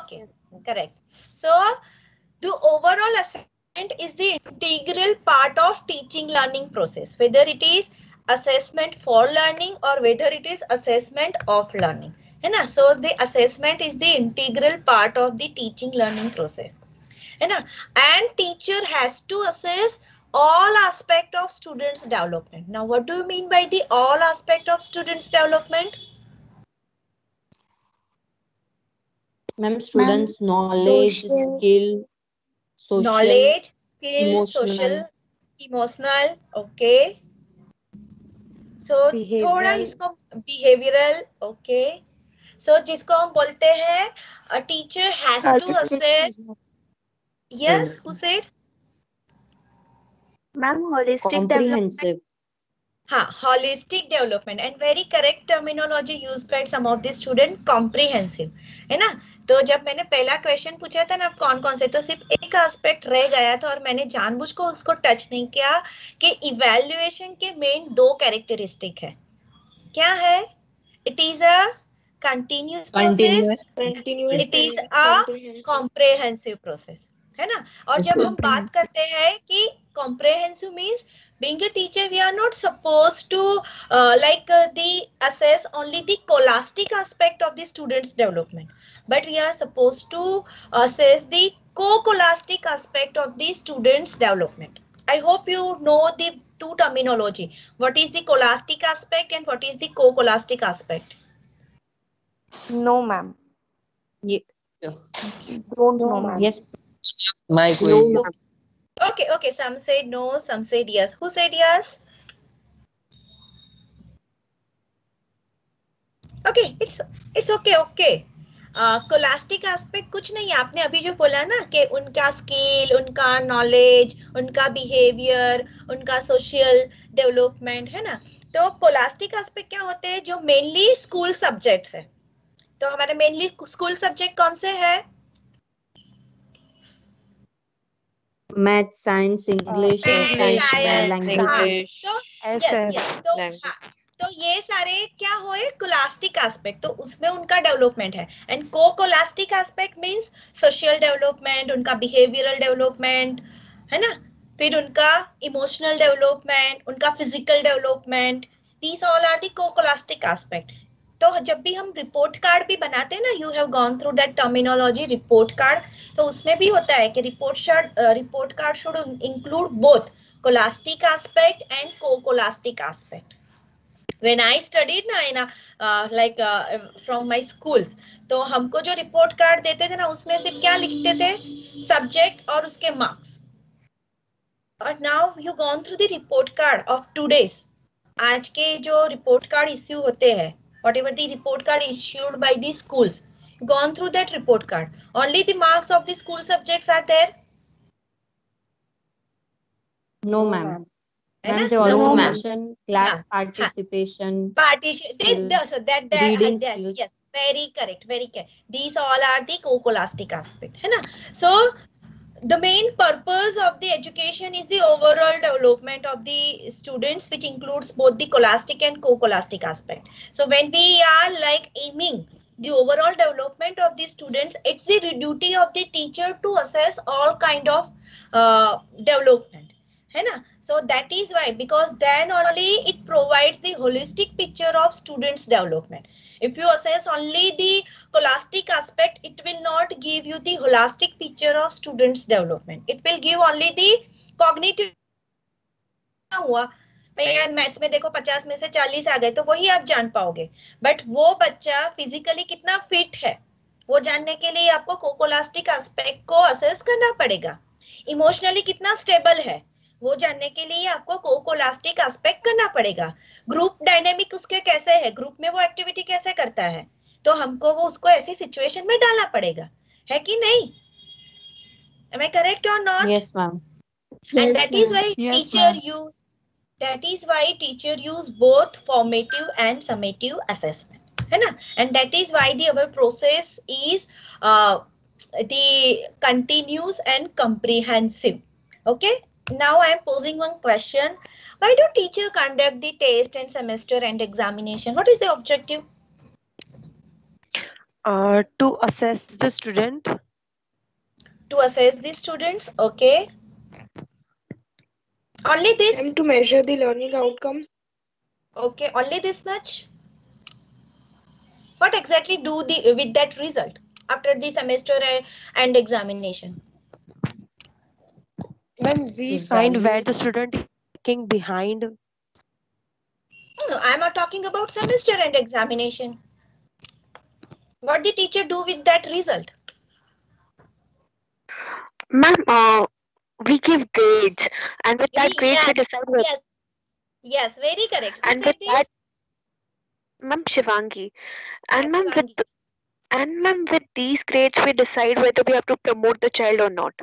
Okay, correct. So the overall assessment is the integral part of teaching learning process, whether it is assessment for learning or whether it is assessment of learning, है ना? So the assessment is the integral part of the teaching learning process, है ना? And teacher has to assess all aspect of students development. Now what do you mean by the all aspect of students development? Ma'am, students' knowledge, skill, social, knowledge, skill, emotional. social, emotional. Okay. So थोड़ा इसको behavioral. Okay. So जिसको हम बोलते हैं a teacher has to assess. Yes, who said? Ma'am, holistic Comprehensive. हाँ, holistic development and very correct terminology used by some of the student, comprehensive, है ना? तो जब मैंने पहला क्वेश्चन पूछा था ना कौन कौन से, तो सिर्फ एक एस्पेक्ट रह गया था और मैंने जानबूझ को उसको टच नहीं किया कि इवैल्यूएशन के मेन दो कैरेक्टरिस्टिक है. क्या है? It is a continuous process, it is a comprehensive process, है ना? और जब हम बात करते हैं कि comprehensive means being a teacher we are not supposed to assess only the scholastic aspect of the students development, but we are supposed to assess the co-scholastic aspect of the students development. I hope you know the two terminology, what is the scholastic aspect and what is the co-scholastic aspect. No, ma'am. Yeah. Don't know, ma'am. Yes. No. Okay, some said no, some said yes. Who said yes? Okay, it's okay. Scholastic aspect कुछ नहीं है. आपने अभी जो बोला ना कि उनका स्किल, उनका नॉलेज, उनका बिहेवियर, उनका सोशल डेवलपमेंट, है ना? तो scholastic aspect क्या होते हैं? जो मेनली स्कूल सब्जेक्ट्स है. तो हमारे मेनली स्कूल सब्जेक्ट कौन से है? Math, science, English, science, language. तो ये सारे क्या हुए? scholastic aspect. तो उसमें उनका डेवलपमेंट है. And co-scholastic aspect means social development, उनका बिहेवियरल डेवलपमेंट, है ना? फिर उनका इमोशनल डेवलपमेंट, उनका physical development. These all are the co-scholastic aspect. तो जब भी हम रिपोर्ट कार्ड भी बनाते हैं ना, you have gone through that terminology, report card, तो उसमें भी होता है कि report card should include both scholastic aspect and co-scholastic aspect. When I studied na from my schools, तो हमको जो रिपोर्ट कार्ड देते थे ना, उसमें सिर्फ क्या लिखते थे? सब्जेक्ट और उसके मार्क्स. और now you gone through the report card of today's. आज के जो रिपोर्ट कार्ड इश्यू होते हैं, whatever the report card issued by the schools, gone through that report card, only the marks of the school subjects are there? No, ma'am. Ma'am, they also mention class participation. Reading skills. Yes, very correct. These all are the co-scholastic aspect, है ना? So the main purpose of the education is the overall development of the students, which includes both the scholastic and co-scholastic aspect. So when we are aiming the overall development of the students, it's the duty of the teacher to assess all kind of development, है ना? So that is why, because then only it provides the holistic picture of students development. If you assess only the scholastic aspect, it will not give you the holistic picture of students development. It will give only the cognitive. हुआ यार maths में देखो 50 में से 40 आ गए, तो वही आप जान पाओगे. बट वो बच्चा फिजिकली कितना फिट है, वो जानने के लिए आपको co-scholastic aspect को असेस करना पड़ेगा. इमोशनली कितना स्टेबल है, वो जानने के लिए आपको co-scholastic aspect करना पड़ेगा. ग्रुप डायनेमिक उसके कैसे है, ग्रुप में वो एक्टिविटी कैसे करता है, तो हमको वो उसको ऐसी सिचुएशन में डालना पड़ेगा, है कि नहीं? Am I correct or not? Yes, ma'am. And that is why teacher use both formative and summative assessment, है ना? And that is why our process is the continuous and comprehensive. Okay. Now I am posing one question. Why do teacher conduct the test and semester and examination? What is the objective? To assess the student. To assess the students, okay. Only this? And to measure the learning outcomes. Okay, only this much? What exactly do with that result after the semester and examination? When we find where the student is lagging behind. No, I'm not talking about semester and examination. What the teacher do with that result? Ma'am, we give grades, and with that grades we decide. Yes, very correct. And with that, ma'am, Shivangi, and ma'am, with these grades we decide whether we have to promote the child or not.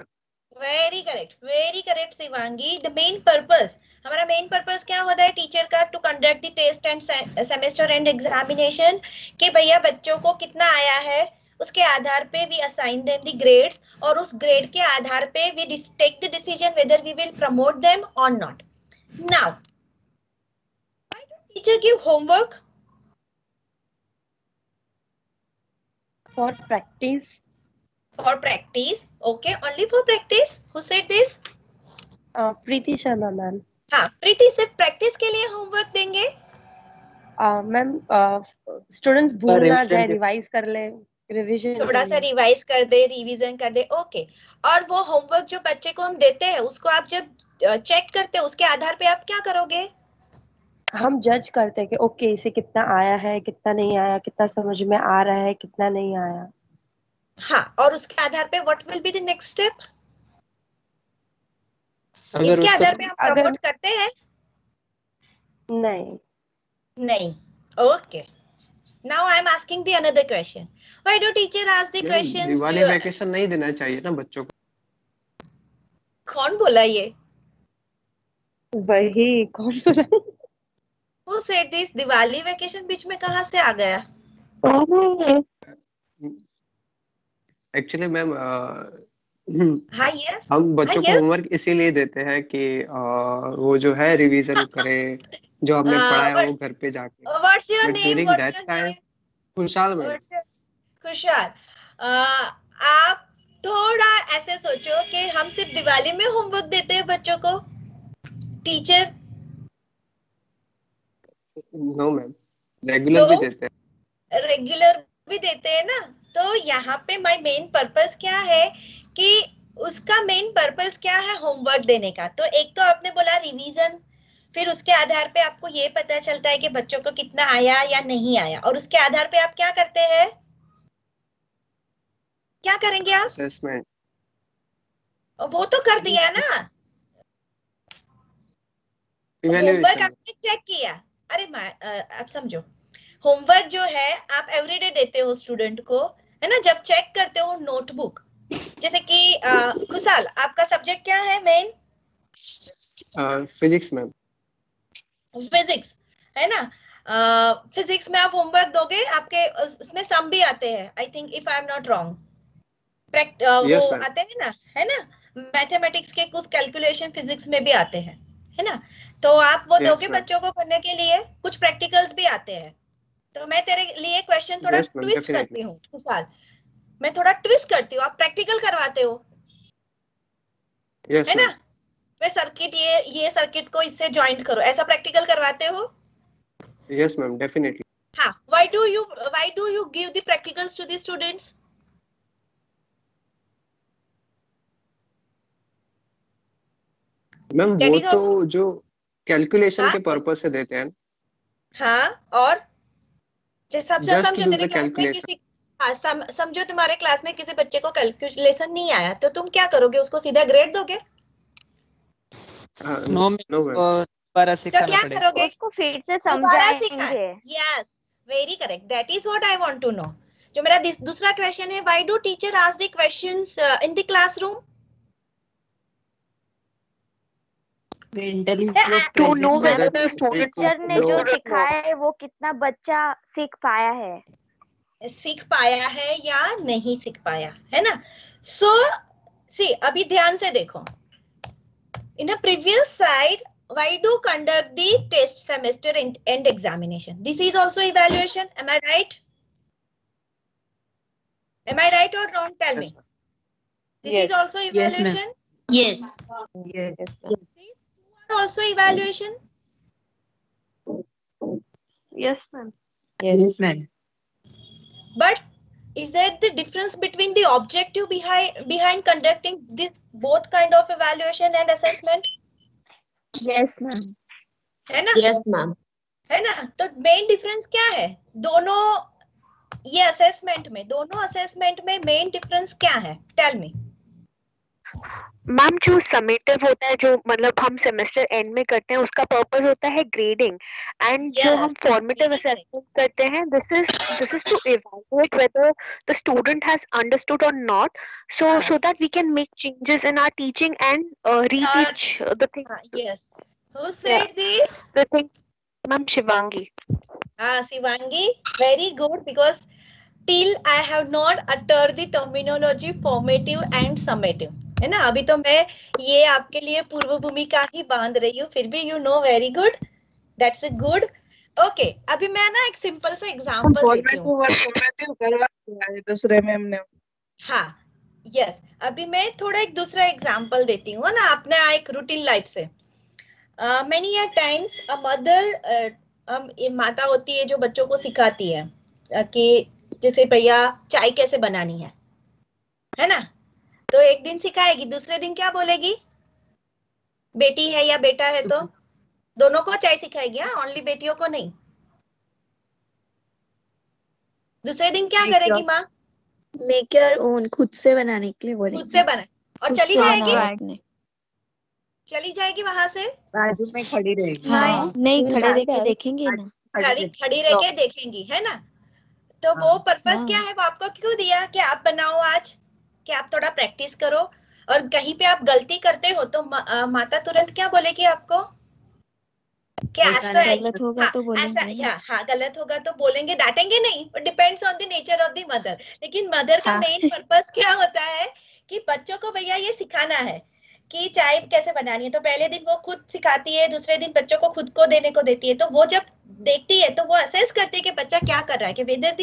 Very correct, Shivangi. The main purpose, हमारा main purpose क्या होता है teacher का? To conduct the test and semester and examination कि भैया बच्चों को कितना आया है, उसके आधार पे we assign them the grades और उस grade के आधार पे we take the decision whether we will promote them or not. Now, why don't teacher give homework? For practice. For practice, okay, only for practice. Who said this? Preeti Sharma ma'am. हाँ, प्रीति सिर्फ practice के लिए homework देंगे? Ma'am, students भूल ना जाए, revise कर ले, रिवीजन थोड़ा सा रिवाइज कर दे, रिवीजन कर दे, ओके. और वो होमवर्क जो बच्चे को हम देते हैं उसको आप जब चेक करते हो उसके आधार पे आप क्या करोगे? हम जज करते हैं कि ओके इसे कितना आया है, कितना नहीं आया, कितना समझ में आ रहा है, कितना नहीं आया. हाँ, और उसके आधार पे what will be the next step? इसके आधार पे हम प्रमोट करते हैं? नहीं. Okay. Now I am asking the another question. Why do teacher ask the questions? Diwali vacation नहीं देना चाहिए ना बच्चों को. कौन बोला ये? वही कौन बोला? Who said this? Diwali vacation बीच में कहाँ से आ गया? एक्चुअली मैम हाँ, यस. हम बच्चों को होमवर्क इसीलिए देते हैं कि वो जो है रिवीजन करे, जो हमने पढ़ा है वो घर पे जाके. What's your name? What's your name? खुशहाल मैम. खुशहाल. आप थोड़ा ऐसे सोचो कि हम सिर्फ दिवाली में होमवर्क देते हैं बच्चों को, टीचर? नो मैम, रेगुलर भी देते हैं. रेगुलर भी देते हैं ना. तो यहाँ पे माय मेन पर्पस क्या है कि उसका मेन पर्पस क्या है होमवर्क देने का? तो एक तो आपने बोला रिवीजन, फिर उसके आधार पे आपको ये पता चलता है कि बच्चों को कितना आया या नहीं आया, और उसके आधार पे आप क्या करते हैं? क्या करेंगे आप? असेसमेंट. वो तो कर दिया ना, होमवर्क आपने चेक किया. अरे आप समझो, होमवर्क जो है आप एवरीडे देते हो स्टूडेंट को, है ना? जब चेक करते हो नोटबुक, जैसे कि खुशहाल आपका सब्जेक्ट क्या है मेन? Physics ma'am. फिजिक्स है ना? फिजिक्स में आप होमवर्क दोगे, आपके उसमें सम भी आते हैं, I think, if I am not wrong. वो आते हैं ना, है ना? मैथमेटिक्स के कुछ कैलकुलेशन फिजिक्स में भी आते हैं, है ना? तो आप वो दोगे बच्चों को करने के लिए. कुछ प्रैक्टिकल्स भी आते हैं. तो मैं तेरे लिए क्वेश्चन थोड़ा ट्विस्ट करती हूँ खुशहाल, मैं थोड़ा ट्विस्ट करती हूँ. आप प्रैक्टिकल करवाते हो, है ना? मैं सर्किट, ये सर्किट को इससे जॉइंट करो, ऐसा प्रैक्टिकल करवाते हो? Yes ma'am, definitely. हाँ. Why do you give the practicals to the students? Ma'am वो तो जो कैलकुलेशन के पर्पस से देते हैं. हाँ, और समझो तेरे क्लास में किसी, हाँ, समझो तुम्हारे क्लास में किसी बच्चे को कैलकुलेशन नहीं आया, तो तुम क्या करोगे? उसको सीधा ग्रेड दोगे? नो मैम, तो क्या करोगे? उसको फिर से समझाएंगे. Yes, very correct. That is what I want to know. जो मेरा दूसरा क्वेश्चन है, why do teacher ask the questions in the classroom? To know whether teacher ने जो सिखाया है वो कितना बच्चा सीख पाया है या नहीं सीख पाया, है ना? सो सी, अभी ध्यान से देखो. In a previous slide, why do conduct the test semester and examination? This is also evaluation, am I right? Am I right or wrong? Tell me. This is also evaluation. Yes. Yes. These two are also evaluation. Yes, ma'am. Yes, ma'am. But is there the difference between the objective behind conducting this both kind of evaluation and assessment? Yes, ma'am. है ना? Yes, ma'am. है ना? तो main difference क्या है दोनों ये assessment में? दोनों असेसमेंट में मेन डिफरेंस क्या है? Tell me. मैम जो समेटिव होता है, जो मतलब हम सेमेस्टर एंड में करते हैं, उसका पर्पस होता है ग्रेडिंग, एंड जो हम फॉर्मेटिव असेसमेंट करते हैं, this is to evaluate whether the student has understood और not, so that we can make changes in our teaching and reteach the thing. Yes. Who said this? The thing, ma'am, Shivangi. Shivangi, very good, because till I have not uttered the terminology formative and summative, है ना? अभी तो मैं ये आपके लिए पूर्व भूमिका ही बांध रही हूँ, फिर भी you know very good. That's a good. Okay, अभी मैं ना एक सिंपल सा एग्जांपल देती हूँ. दूसरे में हमने हाँ, यस, अभी मैं थोड़ा एक दूसरा एग्जांपल देती हूँ ना अपने एक रूटीन लाइफ से. Many a times a mother, माता होती है जो बच्चों को सिखाती है कि जैसे भैया चाय कैसे बनानी है ना? तो एक दिन सिखाएगी, दूसरे दिन क्या बोलेगी? बेटी है या बेटा है तो दोनों को चाय सिखाएगी. हाँ, ओनली बेटियों को नहीं. दूसरे दिन क्या करेगी माँ? मेक योर ओन, खुद से बनाने के लिए बोलेगी. खुद से बना और चली जाएगी. चली जाएगी वहां से, बाजू में खड़ी रहेगी. हाँ, नहीं, खड़े रह के देखेंगे ना. खड़ी रह के देखेंगी, है ना? तो वो पर्पस क्या है? वो आपको क्यों दिया कि आप बनाओ आज, कि आप थोड़ा प्रैक्टिस करो, और कहीं पे आप गलती करते हो तो माता तुरंत क्या बोलेगी आपको? कि आज तो गलत होगा तो बोलेंगे. हाँ, गलत होगा तो बोलेंगे, डांटेंगे नहीं. Depends on the nature of the mother. लेकिन मदर का मेन पर्पस क्या होता है कि बच्चों को भैया ये सिखाना है कि चाय कैसे बनानी है. तो पहले दिन वो खुद सिखाती है, दूसरे दिन बच्चों को खुद को देने को देती है. तो वो जब देखती है तो वो असेस करती है कि बच्चा क्या कर रहा है, कि वेदर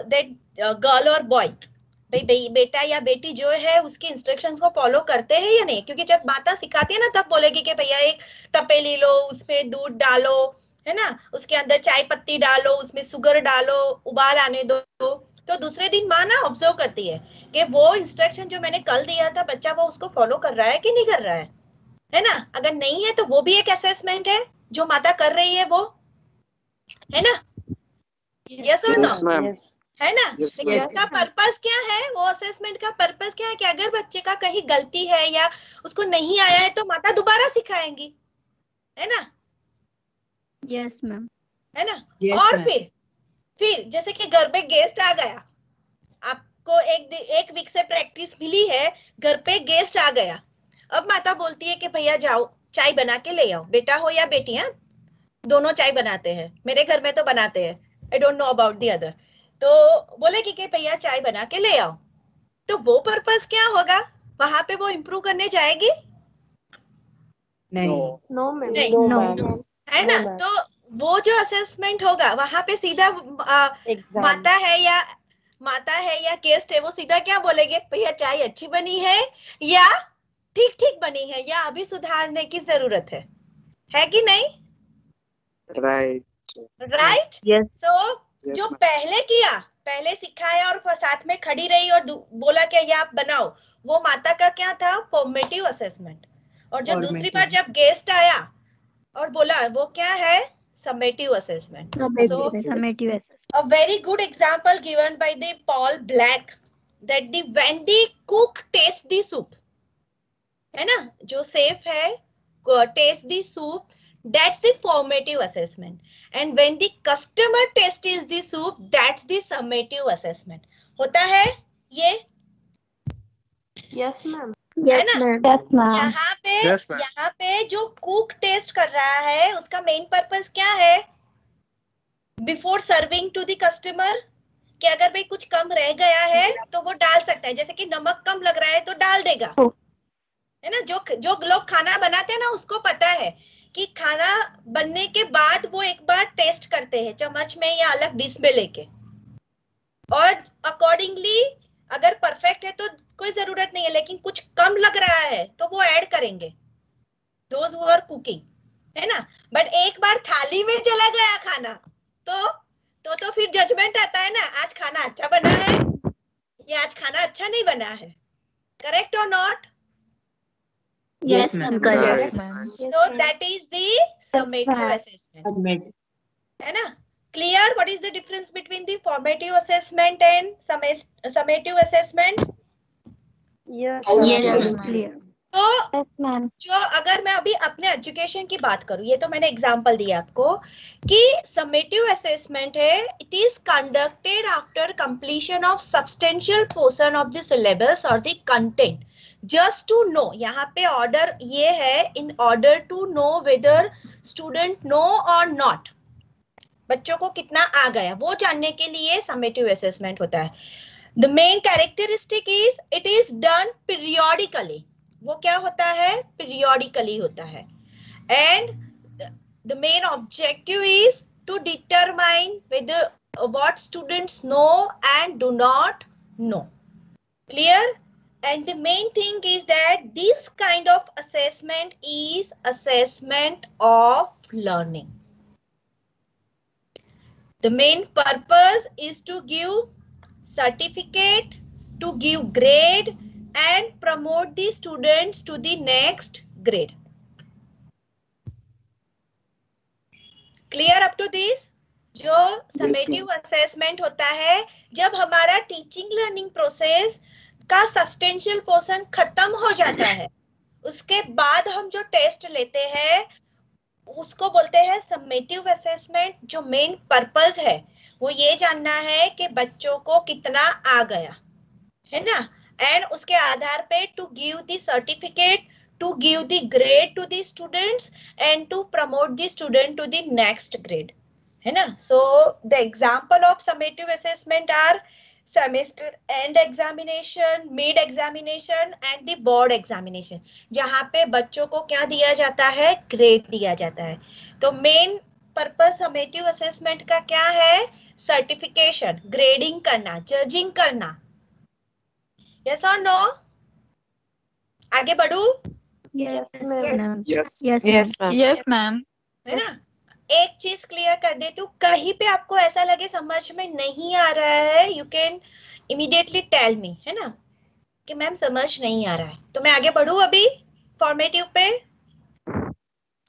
दैट गर्ल और बॉय, भाई बेटा या बेटी जो है उसकी इंस्ट्रक्शंस को फॉलो करते हैं या नहीं. क्योंकि जब माता सिखाती है ना तब बोलेगी कि भैया एक तपेली लो, उसमें दूध डालो, है ना, उसके अंदर चाय पत्ती डालो, उसमें शुगर डालो, उबाल आने दो. तो दूसरे दिन माँ ना ऑब्जर्व करती है कि वो इंस्ट्रक्शन जो मैंने कल दिया था बच्चा वो उसको फॉलो कर रहा है कि नहीं कर रहा है ना? अगर नहीं है तो वो भी एक असेसमेंट है जो माता कर रही है, वो है ना? यस और नो? है ना? लेकिन इसका पर्पस क्या है? वो असेसमेंट का पर्पस क्या है कि अगर बच्चे का कहीं गलती है या उसको नहीं आया है तो माता दोबारा सिखाएंगी, है ना? Yes ma'am. है ना? और फिर जैसे कि घर पे गेस्ट आ गया, आपको एक वीक से प्रैक्टिस मिली है, घर पे गेस्ट आ गया, अब माता बोलती है कि भैया जाओ चाय बना के ले आओ. बेटा हो या बेटी, हाँ, दोनों चाय बनाते हैं, मेरे घर में तो बनाते हैं, I don't know about the other. तो बोलेगी कि भैया चाय बना के ले आओ. तो वो पर्पस क्या होगा? वहां पे वो इम्प्रूव करने जाएगी? नहीं. है ना? तो वो जो असेसमेंट होगा वहां पे सीधा माता है या गेस्ट है, वो सीधा क्या बोलेंगे? भैया चाय अच्छी बनी है या ठीक ठीक बनी है या अभी सुधारने की जरूरत है कि नहीं? राइट. तो जो पहले सिखाया और साथ में खड़ी रही और बोला कि ये आप बनाओ, वो माता का क्या था? Formative assessment. और जो दूसरी बार जब गेस्ट आया और बोला, वो क्या है? Summative assessment. Summative assessment. A very good example given by the Paul Black, that when the cook tastes the soup, है ना, जो safe है, taste the soup, that's the formative assessment. And when the customer tastes the soup, that's the summative assessment. होता है ये? Yes ma'am. है ना? यहाँ पे जो कुक टेस्ट कर रहा है उसका मेन पर्पस क्या है? Before serving to the customer, कि अगर भाई कुछ कम रह गया है तो वो डाल सकता है. जैसे कि नमक कम लग रहा है तो डाल देगा, है ना? जो लोग खाना बनाते हैं ना उसको पता है कि खाना बनने के बाद वो एक बार टेस्ट करते हैं चम्मच में या अलग डिश में लेके, और अकॉर्डिंगली अगर परफेक्ट है तो कोई जरूरत नहीं है, लेकिन कुछ कम लग रहा है तो वो ऐड करेंगे, दोज हु आर कुकिंग, है ना। बट एक बार थाली में चला गया खाना तो फिर जजमेंट आता है ना, आज खाना अच्छा बना है या आज खाना अच्छा नहीं बना है। करेक्ट और not? Yes, ma'am. Yes, Correct. ma'am. So that is the summative assessment, है ना। Clear? What is the difference between the formative assessment and summative assessment? Yes, Yes, clear. तो जो अगर मैं अभी अपने एजुकेशन की बात करूं, ये तो मैंने एग्जांपल दिया आपको कि समेटिव असेसमेंट है, it is conducted after completion of substantial portion of the syllabus और the content, just to know, यहाँ पे ऑर्डर ये है, in order to know whether student know or not, बच्चों को कितना आ गया वो जानने के लिए समेटिव असेसमेंट होता है। The main characteristic is it is done periodically, वो क्या होता है, पीरियोडिकली होता है। And the main objective is to determine whether what students know and do not know. Clear? And the main thing is that this kind of assessment is assessment of learning. The main purpose is to give certificate, to give grade and promote the students to the next grade. Clear up to this? जो summative assessment होता है, जब हमारा teaching learning process का substantial portion खत्म हो जाता है, उसके बाद हम जो टेस्ट लेते हैं उसको बोलते हैं समेटिव असेसमेंट। जो मेन पर्पस है वो ये जानना है कि बच्चों को कितना आ गया, है ना, एंड उसके आधार पे to give the certificate, to give the grade to the students and to promote the student to the next grade, है ना। So the example of summative assessment are semester end examination, mid examination and the board examination, जहां पे बच्चों को क्या दिया जाता है, ग्रेड दिया जाता है। तो मेन पर्पस समेटिव असेसमेंट का क्या है, सर्टिफिकेशन, ग्रेडिंग करना, जजिंग करना। यस और नो? आगे बढ़ू? Yes, ma'am. Yes. Yes, ma'am. Yes, ma'am. है ना। एक चीज क्लियर कर देती हूँ, कहीं पे आपको ऐसा लगे समझ में नहीं आ रहा है, you can immediately tell me, है ना, कि मैम समझ नहीं आ रहा है। तो मैं आगे बढ़ू अभी फॉर्मेटिव पे?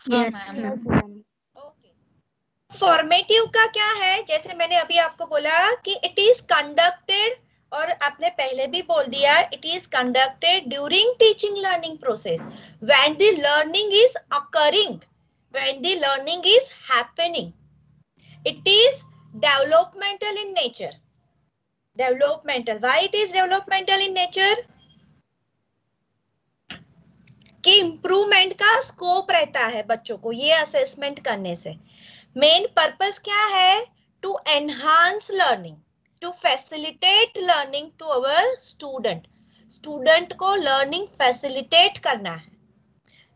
Yes, ma'am. ओके, फॉर्मेटिव का क्या है, जैसे मैंने अभी आपको बोला कि इट इज कंडक्टेड, और आपने पहले भी बोल दिया, it is conducted during teaching learning process when the learning is occurring, when the learning is happening. It is developmental in nature. Developmental. Why it is developmental in nature? कि improvement का scope रहता है बच्चों को ये assessment करने से। Main purpose क्या है, to enhance learning, to facilitate learning to our student, student को लर्निंग फैसिलिटेट करना है।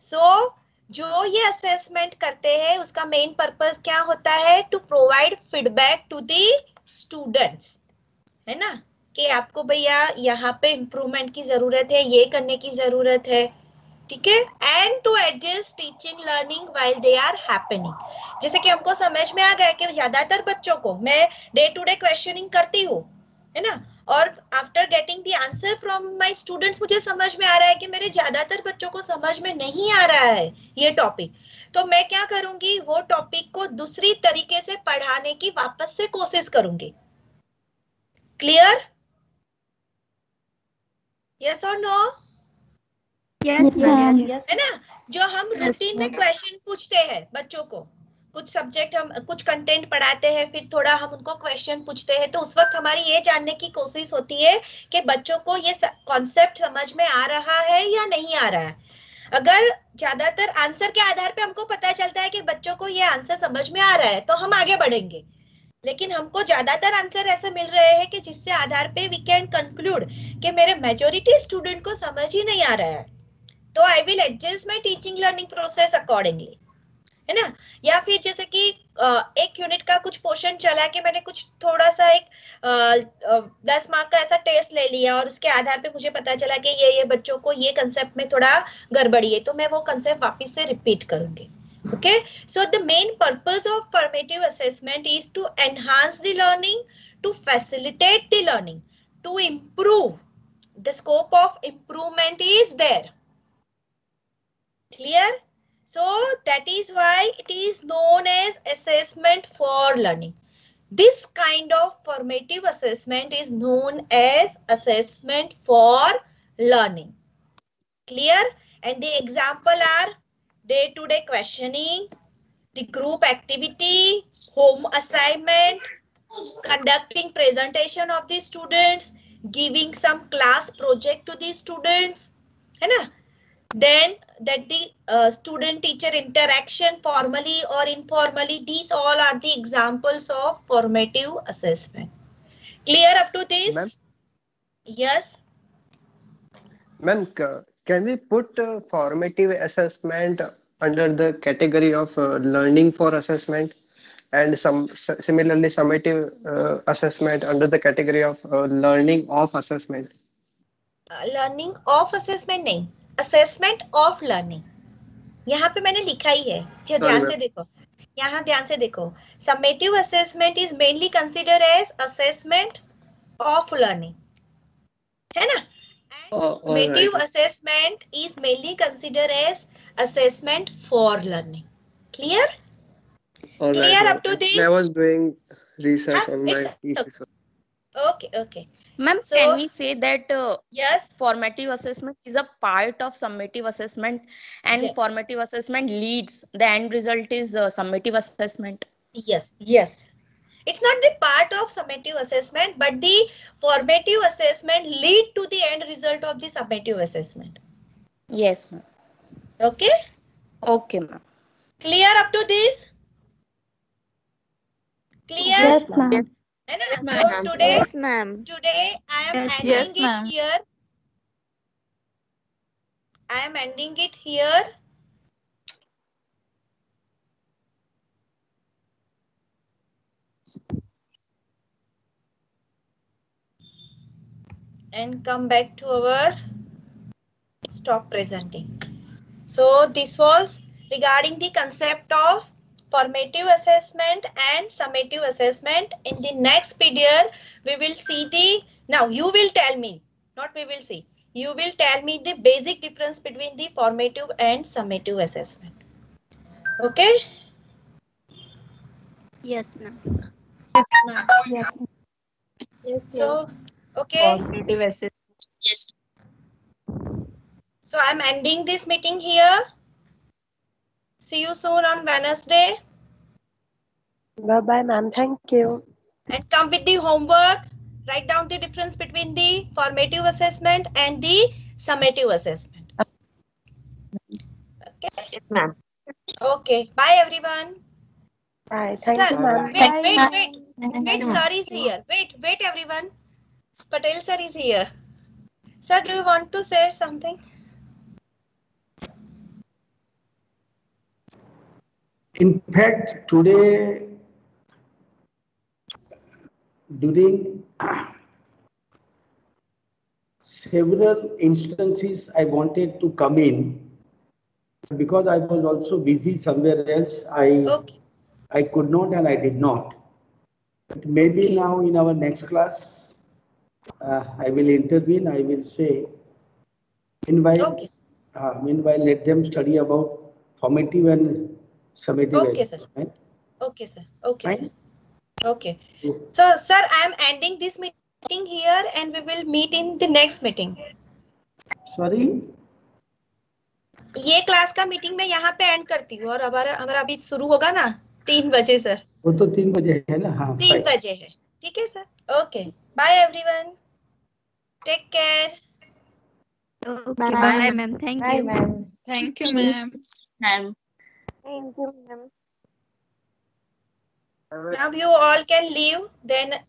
सो जो ये असेसमेंट करते हैं उसका मेन पर्पस क्या होता है, to provide feedback to the students, है ना, कि आपको भैया यहाँ पे इम्प्रूवमेंट की जरूरत है, ये करने की जरूरत है, ठीक है, and to adjust teaching learning while they are happening. जैसे कि हमको समझ में आ गया कि ज्यादातर बच्चों को मैं डे टू डे क्वेश्चनिंग करती हूँ, है ना, और after getting the answer from my students मुझे समझ में आ रहा है कि मेरे ज्यादातर बच्चों को समझ में नहीं आ रहा है ये टॉपिक, तो मैं क्या करूंगी, वो टॉपिक को दूसरी तरीके से पढ़ाने की वापस से कोशिश करूंगी। क्लियर? यस और नो? Yes, ma'am. है ना, जो हम रूटीन में क्वेश्चन पूछते हैं बच्चों को, कुछ सब्जेक्ट हम कुछ कंटेंट पढ़ाते हैं, फिर थोड़ा हम उनको क्वेश्चन पूछते हैं, तो उस वक्त हमारी ये जानने की कोशिश होती है कि बच्चों को ये कॉन्सेप्ट समझ में आ रहा है या नहीं आ रहा है। अगर ज्यादातर आंसर के आधार पे हमको पता चलता है कि बच्चों को ये आंसर समझ में आ रहा है तो हम आगे बढ़ेंगे, लेकिन हमको ज्यादातर आंसर ऐसे मिल रहे हैं कि जिससे आधार पे वी कैन कंक्लूड कि मेरे मेजॉरिटी स्टूडेंट को समझ ही नहीं आ रहा है, तो I will adjust my teaching learning process accordingly. है ना। या फिर जैसे कि एक यूनिट का कुछ पोर्शन चला के मैंने कुछ थोड़ा सा एक 10 मार्क का ऐसा टेस्ट ले लिया और उसके आधार पे मुझे पता चला कि ये बच्चों को ये कंसेप्ट में थोड़ा गड़बड़ी है, तो मैं वो कंसेप्ट वापस से रिपीट करूंगी। Okay, so the main purpose of formative assessment is to enhance the learning, to facilitate the learning, to improve. The scope of improvement is there. Clear? So that is why it is known as assessment for learning. This kind of formative assessment is known as assessment for learning. Clear? And the example are day-to-day questioning, the group activity, home assignment, conducting presentation of the students, giving some class project to the students, है ना? Then that the student teacher interaction formally or informally, these all are the examples of formative assessment. Clear up to this? Ma'am? Yes. Ma'am, can we put formative assessment under the category of learning for assessment, and similarly summative assessment under the category of learning of assessment? Learning of assessment नहीं, assessment of learning. यहाँ पे मैंने लिखा ही है, ध्यान से देखो, यहाँ ध्यान से देखो. Summative assessment is mainly considered as assessment of learning, है ना? Summative assessment is mainly considered as assessment for learning. Clear? Clear up to this? I was doing research on my thesis. Okay. Ma'am, So, can we say that yes, formative assessment is a part of summative assessment, and yes, formative assessment leads, the end result is summative assessment? yes. It's not the part of summative assessment, but the formative assessment lead to the end result of the summative assessment. Yes, ma'am. Okay? Okay, ma'am. Clear up to this? Clear? Yes, ma'am. Yes, ma'am. so today, Yes, ma'am. today I am ending it here. I am ending it here. And come back to our stop presenting. So this was regarding the concept of formative assessment and summative assessment. In the next video, we will see the, now you will tell me, not we will see, you will tell me the basic difference between the formative and summative assessment. Okay? Yes, ma'am. Yes. So, okay. Formative assessment. Yes. So I'm ending this meeting here. See you soon on Wednesday. Bye-bye, ma'am. Thank you. And come with the homework. Write down the difference between the formative assessment and the summative assessment. Okay. Yes, ma'am. Okay. Bye, everyone. Bye. Thank Sir, you, ma'am. wait, sir is here. Wait, everyone. Patel sir is here. Sir, do you want to say something? In fact, today, during several instances, I wanted to come in, because I was also busy somewhere else. I could not and I did not. But maybe now in our next class, I will intervene. I will say, meanwhile, let them study about formative and summative assessment. Okay, sir. Okay. So, sir, I am ending this meeting here and we will meet in the next meeting. Sorry? ये class का meeting मैं यहाँ पे and करती हूँ और हमारा अभी शुरू होगा ना 3 बजे सर. वो तो 3 बजे है ना. हाँ, 3 बजे है. ठीक है sir. Okay. Bye everyone. Take care. Okay, bye, ma'am. Thank you. ma'am. Thank you, ma'am. Thank you, ma'am. Now you all can leave. Then